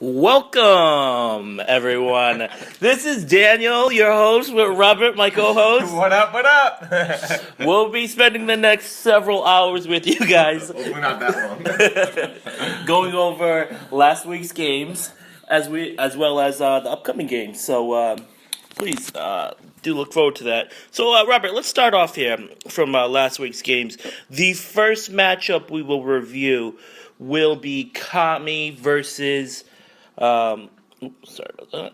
Welcome, everyone. This is Daniel, your host, with Robert, my co-host. What up, what up? We'll be spending the next several hours with you guys. Hopefully not that long. Going over last week's games, as well as the upcoming games. So please do look forward to that. So, Robert, let's start off here from last week's games. The first matchup we will review will be Kami versus... sorry about that.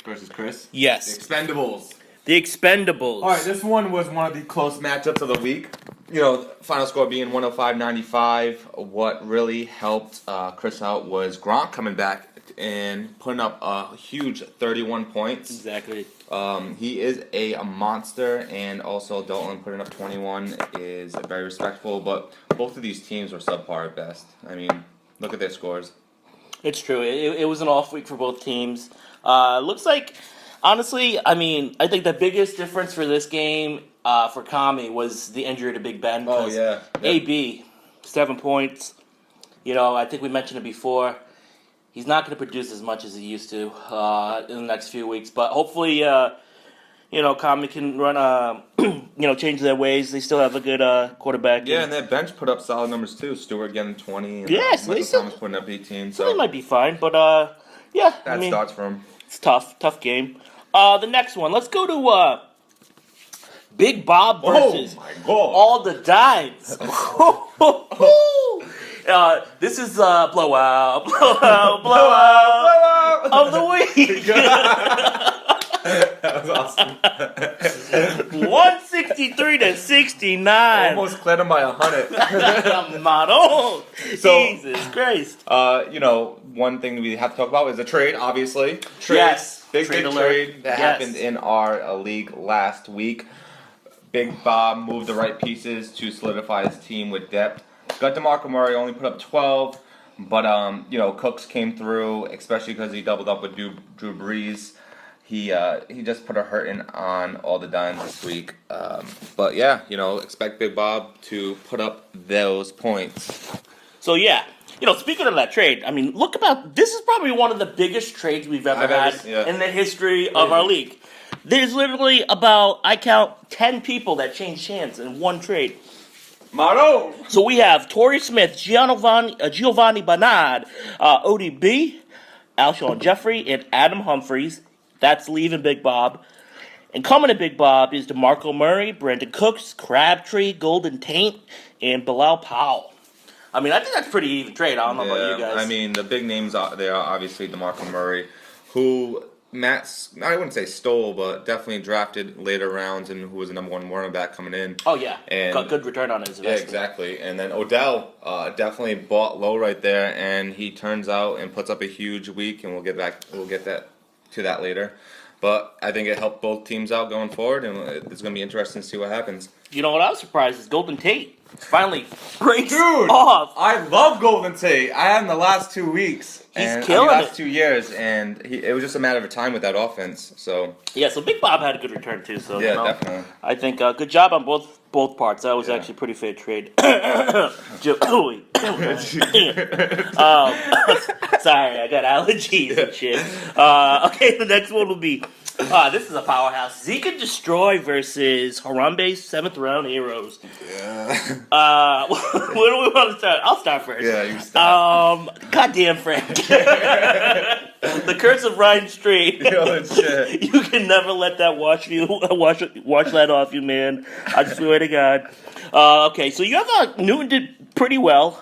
Versus Chris? Yes. The Expendables. The Expendables. All right, this one was one of the close matchups of the week. You know, final score being 105-95. What really helped Chris out was Gronk coming back and putting up a huge 31 points. Exactly. He is a monster, and also Dalton putting up 21 is very respectful, but both of these teams were subpar at best. I mean, look at their scores. It's true. It was an off week for both teams. Looks like, honestly, I mean, I think the biggest difference for this game for Kami was the injury to Big Ben. Oh, yeah. Yep. AB, 7 points. You know, I think we mentioned it before. He's not going to produce as much as he used to in the next few weeks. But hopefully, Kami can run, change their ways. They still have a good quarterback. Yeah, and their bench put up solid numbers too. Stewart getting 20. And, yes, Michael Thomas putting up 18. So they might be fine, but that starts for him. It's tough game. The next one, let's go to Big Bob versus all the dimes. This is blowout of the week. That was awesome. 163-69. Almost cleared him by 100. Model. Jesus Christ. One thing we have to talk about is the trade, obviously. Yes. Big trade that happened in our league last week. Big Bob moved the right pieces to solidify his team with depth. Got DeMarco Murray, only put up 12. But, Cooks came through, especially because he doubled up with Drew Brees. He just put a hurting on all the dimes this week. But yeah, expect Big Bob to put up those points. So yeah, speaking of that trade, I mean, this is probably one of the biggest trades we've ever had in the history of our league. There's literally about, I count, 10 people that changed hands in one trade. Motto! So we have Torrey Smith, Giovanni Bernard, ODB, Alshon Jeffrey, and Adam Humphries. That's leaving Big Bob. And coming to Big Bob is DeMarco Murray, Brandon Cooks, Crabtree, Golden Taint, and Bilal Powell. I mean, I think that's a pretty even trade. I don't know about you guys. I mean, the big names there are obviously DeMarco Murray, who I wouldn't say stole, but definitely drafted later rounds, and who was the number one running back coming in. Oh, yeah. And got good return on his investment. Yeah, exactly. And then Odell definitely bought low right there, and he turns out and puts up a huge week, and we'll get to that later. But I think it helped both teams out going forward, and it's going to be interesting to see what happens. You know what I was surprised is Golden Tate finally breaks off. I love Golden Tate. I had him the last 2 weeks. He's killing it. Last 2 years, and it was just a matter of time with that offense. So yeah, so Big Bob had a good return too. So yeah, definitely. I think good job on both parts. That was actually a pretty fair trade. Sorry, I got allergies and shit. Okay, the next one will be. This is a powerhouse. Zika Destroy versus Harambe's 7th round heroes. Yeah. Where do we want to start? I'll start first. Yeah, you start. Goddamn Frank. The curse of Ryan Street. Yo, shit. You can never let that wash that off you, man. I swear to God. Okay, so you have Newton did pretty well.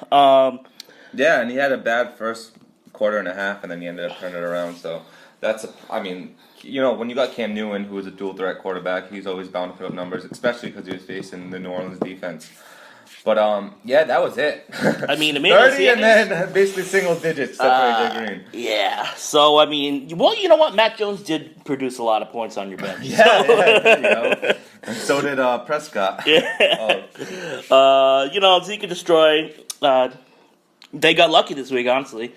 Yeah, and he had a bad first quarter and a half, and then he ended up turning it around. So when you got Cam Newton, who is a dual threat quarterback, he's always bound to put up numbers, especially because he was facing the New Orleans defense. But that was it. I mean, 30 and then basically single digits. Except for AJ Green. Yeah. So you know what? Matt Jones did produce a lot of points on your bench. Yeah, there you go. And so did Prescott. Yeah. Zika Destroy. They got lucky this week, honestly.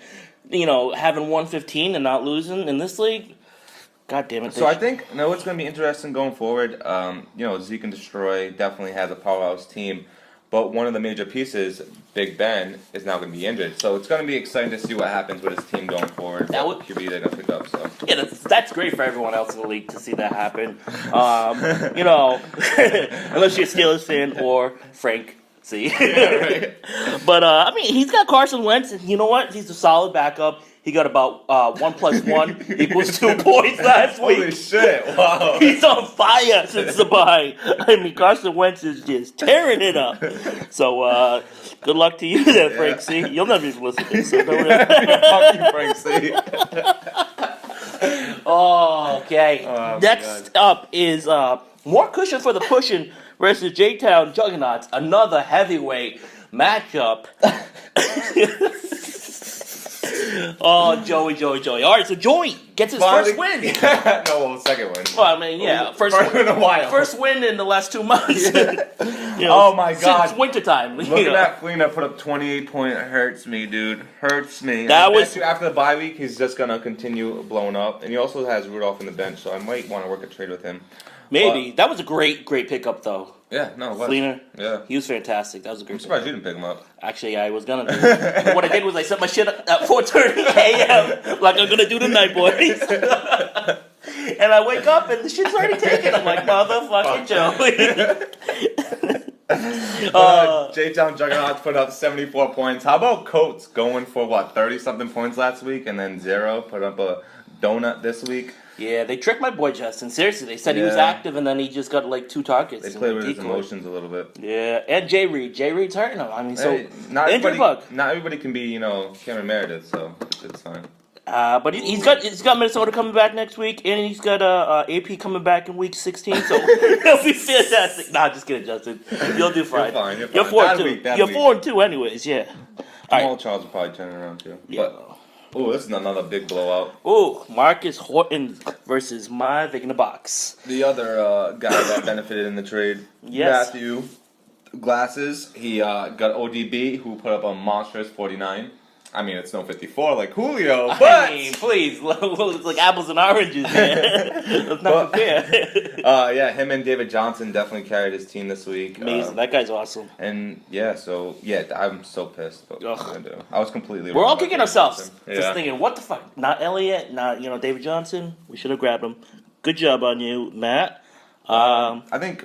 Having 115 and not losing in this league. God damn it. So I think what's going to be interesting going forward. Zeke and Destroy definitely has a powerhouse team. But one of the major pieces, Big Ben, is now going to be injured. So it's going to be exciting to see what happens with his team going forward. What QB they're going to pick up. So yeah, that's great for everyone else in the league to see that happen. Unless you're a Steelers fan or Frank. See, right. But I mean, he's got Carson Wentz, and you know what? He's a solid backup. He got about 1 + 1 = 2 points last week. Holy shit! Wow, he's on fire since the bye. I mean, Carson Wentz is just tearing it up. So good luck to you there, Frank C. You'll never even listen to this. So don't Fuck you, Frank C. Okay. Next up is more cushion for the pushing versus J-Town Juggernauts. Another heavyweight matchup. Oh, Joey. All right, so Joey gets his first win. Second win. Well, I mean, yeah, first win in a while. First win in the last 2 months. Oh my God! Since wintertime. Look at that Fleener put up 28 points. Hurts me, dude. Hurts me. That was after the bye week. He's just gonna continue blowing up, and he also has Rudolph in the bench, so I might want to work a trade with him. Maybe that was a great pickup though. Yeah, no, it was. Fleener. Yeah, he was fantastic. That was a great. I'm surprised you didn't pick him up. Actually, I was gonna do it. But what I did was I set my shit at 4:30 a.m. like I'm gonna do tonight, boys. And I wake up and the shit's already taken. I'm like, motherfucking Joey. J-Town Juggernauts put up 74 points. How about Coates going for 30-something points last week and then 0? Put up a donut this week. Yeah, they tricked my boy Justin. Seriously, they said he was active, and then he just got 2 targets. They played with his emotions a little bit. Yeah, and Jay Reed. Jay Reed's hurting him. I mean, not injury bug. Not everybody can be, Cameron Meredith, so it's fine. But he's got Minnesota coming back next week, and he's got AP coming back in week 16, so he'll be fantastic. Nah, just kidding, Justin. You'll do fine. You're fine. You're 4-2 anyways, yeah. Jamal Charles will probably turn around too. Yeah. Oh, this is another big blowout. Oh, Marcus Horton versus Vic in the box. The other guy that benefited in the trade, yes. Matthew Glasses. He got ODB, who put up a monstrous 49. I mean, it's no 54 like Julio, but... I mean, please, it's like apples and oranges, man. Let's not compare. Yeah, him and David Johnson definitely carried his team this week. Amazing. That guy's awesome. And, I'm so pissed. But what am I going to do? I was completely We're all kicking ourselves. Yeah. Just thinking, what the fuck? Not Elliott, not, David Johnson. We should have grabbed him. Good job on you, Matt. I think...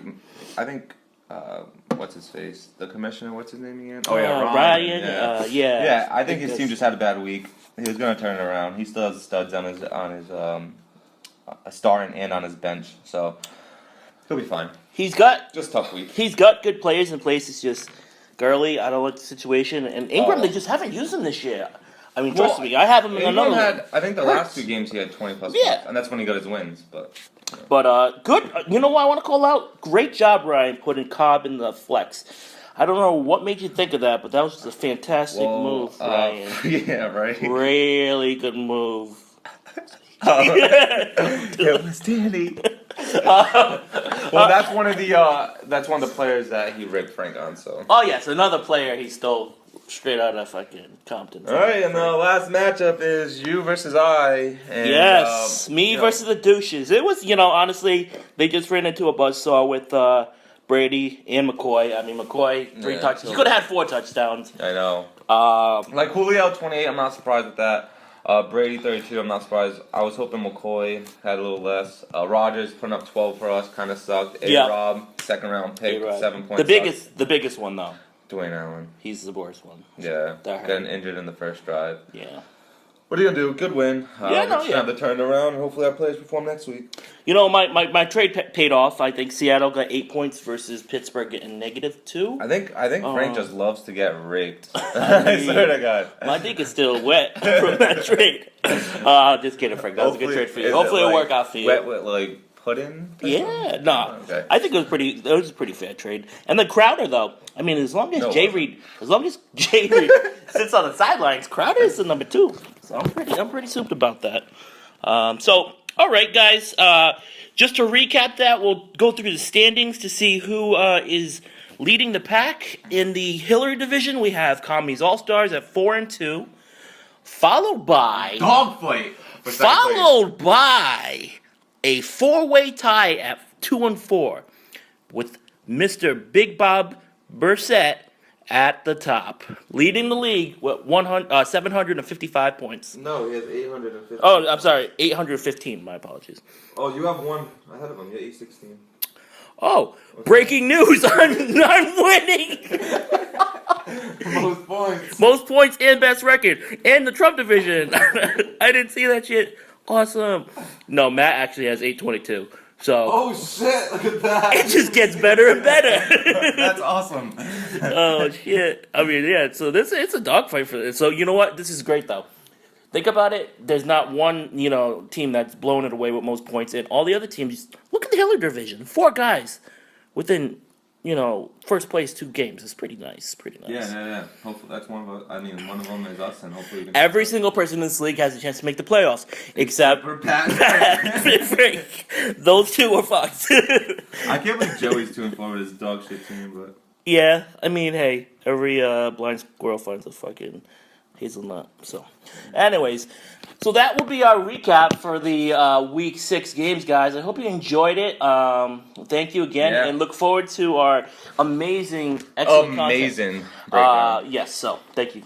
what's his face? The commissioner. What's his name again? Oh yeah, Ryan. Yeah, I think his team just had a bad week. He was gonna turn it around. He still has studs on his starting and on his bench, so he'll be fine. He's got just tough week. He's got good players in place. It's just Gurley. I don't like the situation, and Ingram. They just haven't used him this year. I mean, trust me, I have him in another. I think the last 2 games he had 20+ points, and that's when he got his wins. But good. You know what I want to call out? Great job, Ryan, putting Cobb in the flex. I don't know what made you think of that, but that was just a fantastic move, Ryan. Yeah, right. Really good move. It was Danny. Well, that's one of the players that he rigged Frank on. So. Oh yes, another player he stole straight out of fucking Compton. All right, and the last matchup is you versus I. And, yes, me versus the douches. It was, honestly, they just ran into a buzzsaw with Brady and McCoy. I mean, McCoy 3 touchdowns. He could have had 4 touchdowns. I know. Like Julio 28, I'm not surprised with that. Brady 32, I'm not surprised. I was hoping McCoy had a little less. Rogers putting up 12 for us kind of sucked. A-Rob, second round pick, A-Rob. 7 points. The biggest one though. Dwayne Allen. He's the worst one. Yeah. Getting injured in the first drive. Yeah. What are you going to do? Good win. Have to turn it around, and hopefully our players perform next week. My trade paid off. I think Seattle got 8 points versus Pittsburgh getting -2. I think Frank just loves to get raped. I swear to God. My dick is still wet from that trade. Just kidding, Frank. That was a good trade for you. Hopefully it'll work out for you. Wet with pudding? Yeah, no. Okay. I think it was a pretty fair trade. And then Crowder, though. I mean, as long as Jay Reed sits on the sidelines, Crowder is the number 2. So I'm pretty souped about that. All right, guys. Just to recap that, we'll go through the standings to see who is leading the pack in the Hillary division. We have Commies All Stars at 4-2, followed by Dogfight. Followed by a 4-way tie at 2-4 with Mr. Big Bob Brissett at the top, leading the league with 755 points. No, he has 815. Oh, I'm sorry, 815. My apologies. Oh, you have one ahead of him. Yeah, 816. Oh, breaking news! I'm winning. Most points. Most points and best record in the Trump division. I didn't see that shit. Awesome. No, Matt actually has 822. So Oh shit! Look at that. it just gets better and better. That's awesome. Oh shit! I mean, yeah. So it's a dogfight for this. So you know what? This is great though. Think about it. There's not one team that's blown it away with most points, and all the other teams. Look at the Hiller division. 4 guys within first place 2 games. It's pretty nice. Pretty nice. Yeah. Hopefully that's one of us. I mean, one of them is us, and hopefully we can. Every single person in this league has a chance to make the playoffs, except for Pat. Frank. Those 2 are fucked. I can't believe Joey's 2-4 with his dog shit team, but Yeah, I mean, hey, every blind squirrel finds a fucking hazelnut. So, anyways, so that will be our recap for the week 6 games, guys. I hope you enjoyed it. Thank you again, and look forward to our amazing, excellent content. Breakdown. Yes, so thank you.